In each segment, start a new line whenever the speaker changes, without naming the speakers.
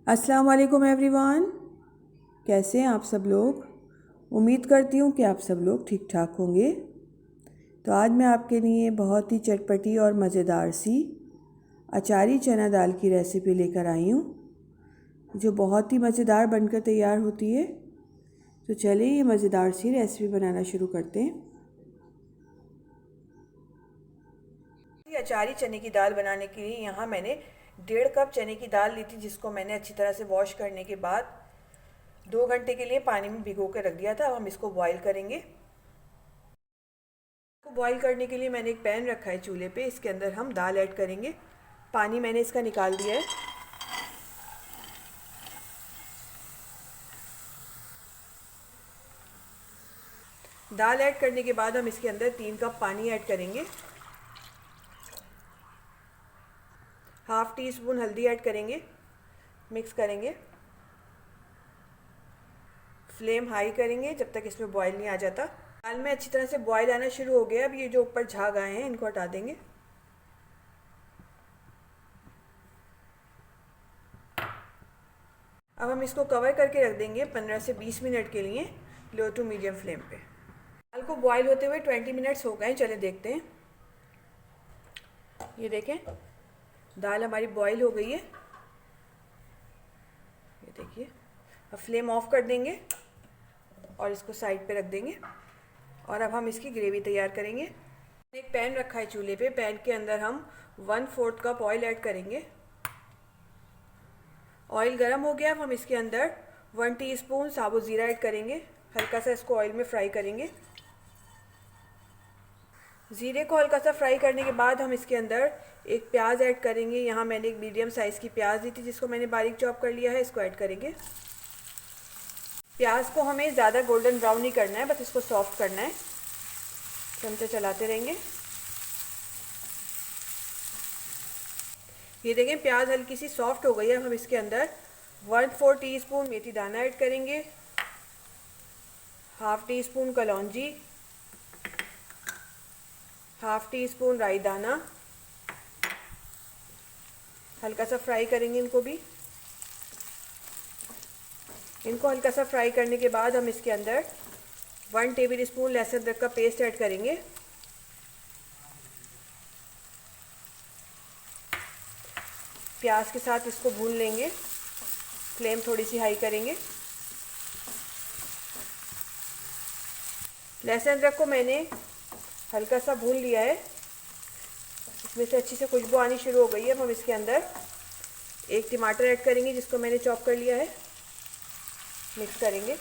अस्सलाम वालेकुम एवरीवन। कैसे हैं आप सब लोग? उम्मीद करती हूँ कि आप सब लोग ठीक ठाक होंगे। तो आज मैं आपके लिए बहुत ही चटपटी और मज़ेदार सी अचारी चना दाल की रेसिपी लेकर आई हूँ, जो बहुत ही मज़ेदार बनकर तैयार होती है। तो चलिए ये मज़ेदार सी रेसिपी बनाना शुरू करते हैं। अचारी चने की दाल बनाने के लिए यहाँ मैंने 1.5 कप चने की दाल ली थी, जिसको मैंने अच्छी तरह से वॉश करने के बाद 2 घंटे के लिए पानी में भिगो कर रख दिया था। अब हम इसको बॉईल करेंगे। बॉईल करने के लिए मैंने एक पैन रखा है चूल्हे पे। इसके अंदर हम दाल ऐड करेंगे। पानी मैंने इसका निकाल दिया है। दाल ऐड करने के बाद हम इसके अंदर 3 कप पानी ऐड करेंगे। हाफ टी स्पून हल्दी ऐड करेंगे। मिक्स करेंगे। फ्लेम हाई करेंगे जब तक इसमें बॉईल नहीं आ जाता। दाल में अच्छी तरह से बॉईल आना शुरू हो गया। अब ये जो ऊपर झाग आए हैं इनको हटा देंगे। अब हम इसको कवर करके रख देंगे 15 से 20 मिनट के लिए लो टू मीडियम फ्लेम पे। दाल को बॉईल होते हुए 20 मिनट्स हो गए। चले देखते हैं। ये देखें, दाल हमारी बॉईल हो गई है। ये देखिए। अब फ्लेम ऑफ कर देंगे और इसको साइड पे रख देंगे। और अब हम इसकी ग्रेवी तैयार करेंगे। एक पैन रखा है चूल्हे पे। पैन के अंदर हम 1/4 कप ऑयल ऐड करेंगे। ऑयल गर्म हो गया। अब हम इसके अंदर 1 टीस्पून साबुत ज़ीरा ऐड करेंगे। हल्का सा इसको ऑयल में फ्राई करेंगे। ज़ीरे को हल्का सा फ्राई करने के बाद हम इसके अंदर एक प्याज ऐड करेंगे। यहाँ मैंने एक मीडियम साइज़ की प्याज ली थी, जिसको मैंने बारीक चॉप कर लिया है। इसको ऐड करेंगे। प्याज को हमें ज़्यादा गोल्डन ब्राउन नहीं करना है, बस इसको सॉफ्ट करना है। चमचे चलाते रहेंगे। ये देखें, प्याज हल्की सी सॉफ्ट हो गई है। अब हम इसके अंदर 1/4 टीस्पून मेथी दाना ऐड करेंगे। हाफ टी स्पून कलौंजी, हाफ टी स्पून राई दाना। हल्का सा फ्राई करेंगे इनको भी। इनको हल्का सा फ्राई करने के बाद हम इसके अंदर 1 टेबल स्पून लहसुन अदरक का पेस्ट ऐड करेंगे। प्याज के साथ इसको भून लेंगे। फ्लेम थोड़ी सी हाई करेंगे। लहसुन अदरक को मैंने हल्का सा भून लिया है। इसमें से अच्छी से खुशबू आनी शुरू हो गई है। अब हम इसके अंदर एक टमाटर ऐड करेंगे, जिसको मैंने चॉप कर लिया है। मिक्स करेंगे।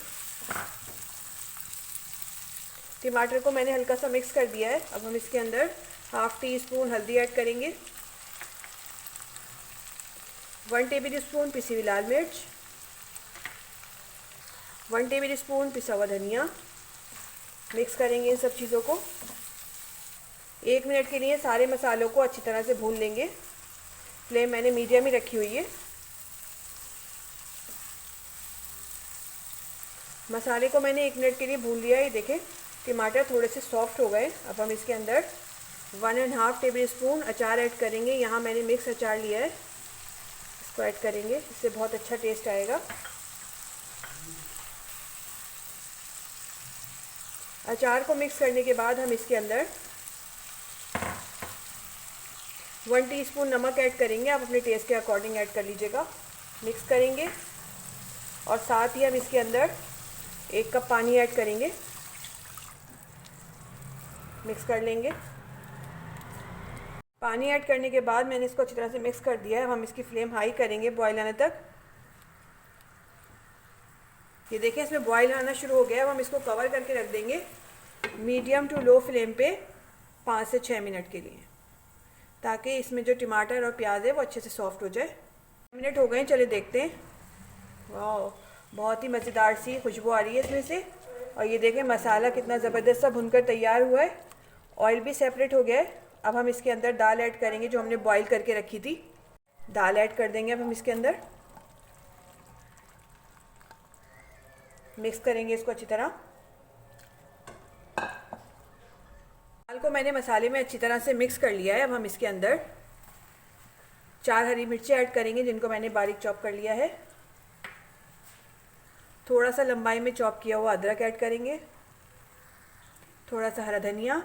टमाटर को मैंने हल्का सा मिक्स कर दिया है। अब हम इसके अंदर हाफ टी स्पून हल्दी ऐड करेंगे। 1 टेबल स्पून पिसी हुई लाल मिर्च, 1 टेबल स्पून पिसा हुआ धनिया। मिक्स करेंगे इन सब चीज़ों को। 1 मिनट के लिए सारे मसालों को अच्छी तरह से भून लेंगे। फ्लेम मैंने मीडियम ही रखी हुई है। मसाले को मैंने 1 मिनट के लिए भून लिया है। ये देखें, टमाटर थोड़े से सॉफ्ट हो गए। अब हम इसके अंदर 1.5 टेबल स्पून अचार ऐड करेंगे। यहाँ मैंने मिक्स अचार लिया है। इसको ऐड करेंगे, इससे बहुत अच्छा टेस्ट आएगा। अचार को मिक्स करने के बाद हम इसके अंदर 1 टीस्पून नमक ऐड करेंगे। आप अपने टेस्ट के अकॉर्डिंग ऐड कर लीजिएगा। मिक्स करेंगे और साथ ही हम इसके अंदर 1 कप पानी ऐड करेंगे। मिक्स कर लेंगे। पानी ऐड करने के बाद मैंने इसको अच्छी तरह से मिक्स कर दिया है। अब हम इसकी फ्लेम हाई करेंगे बॉईल आने तक। ये देखें, इसमें बॉईल आना शुरू हो गया। अब हम इसको कवर करके रख देंगे मीडियम टू लो फ्लेम पे 5 से 6 मिनट के लिए, ताकि इसमें जो टमाटर और प्याज है वो अच्छे से सॉफ्ट हो जाए। 6 मिनट हो गए। चले देखते हैं। वाह, बहुत ही मज़ेदार सी खुशबू आ रही है इसमें से। और ये देखें, मसाला कितना ज़बरदस्त सा भुनकर तैयार हुआ है। ऑयल भी सेपरेट हो गया है। अब हम इसके अंदर दाल ऐड करेंगे, जो हमने बॉईल करके रखी थी। दाल ऐड कर देंगे अब हम इसके अंदर। मिक्स करेंगे इसको अच्छी तरह। दाल को मैंने मसाले में अच्छी तरह से मिक्स कर लिया है। अब हम इसके अंदर 4 हरी मिर्चें ऐड करेंगे, जिनको मैंने बारीक चॉप कर लिया है। थोड़ा सा लंबाई में चॉप किया हुआ अदरक ऐड करेंगे, थोड़ा सा हरा धनिया,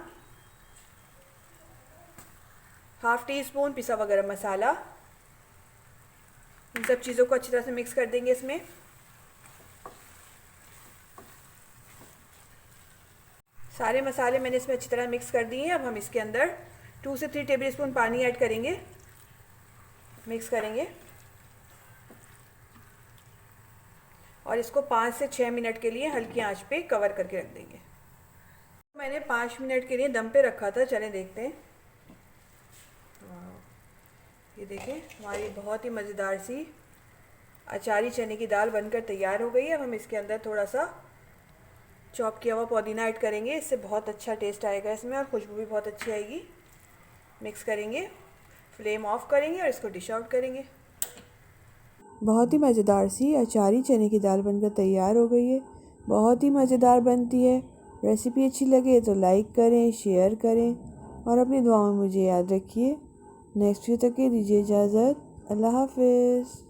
हाफ़ टी स्पून पिसा हुआ गरम मसाला। इन सब चीज़ों को अच्छी तरह से मिक्स कर देंगे इसमें। सारे मसाले मैंने इसमें अच्छी तरह मिक्स कर दिए हैं। अब हम इसके अंदर 2 से 3 टेबल स्पून पानी ऐड करेंगे, मिक्स करेंगे और इसको 5 से 6 मिनट के लिए हल्की आंच पे कवर करके रख देंगे। मैंने 5 मिनट के लिए दम पे रखा था, चलें देखते हैं। ये देखें, हमारी बहुत ही मज़ेदार सी अचारी चने की दाल बनकर तैयार हो गई है। अब हम इसके अंदर थोड़ा सा चॉप किया हुआ पुदीना ऐड करेंगे, इससे बहुत अच्छा टेस्ट आएगा इसमें और खुशबू भी बहुत अच्छी आएगी। मिक्स करेंगे, फ्लेम ऑफ करेंगे और इसको डिश आउट करेंगे।
बहुत ही मज़ेदार सी अचारी चने की दाल बनकर तैयार हो गई है। बहुत ही मज़ेदार बनती है। रेसिपी अच्छी लगे तो लाइक करें, शेयर करें और अपनी दुआओं में मुझे याद रखिए। नेक्स्ट वीडियो तक के दीजिए इजाज़त। अल्लाह हाफ़िज़।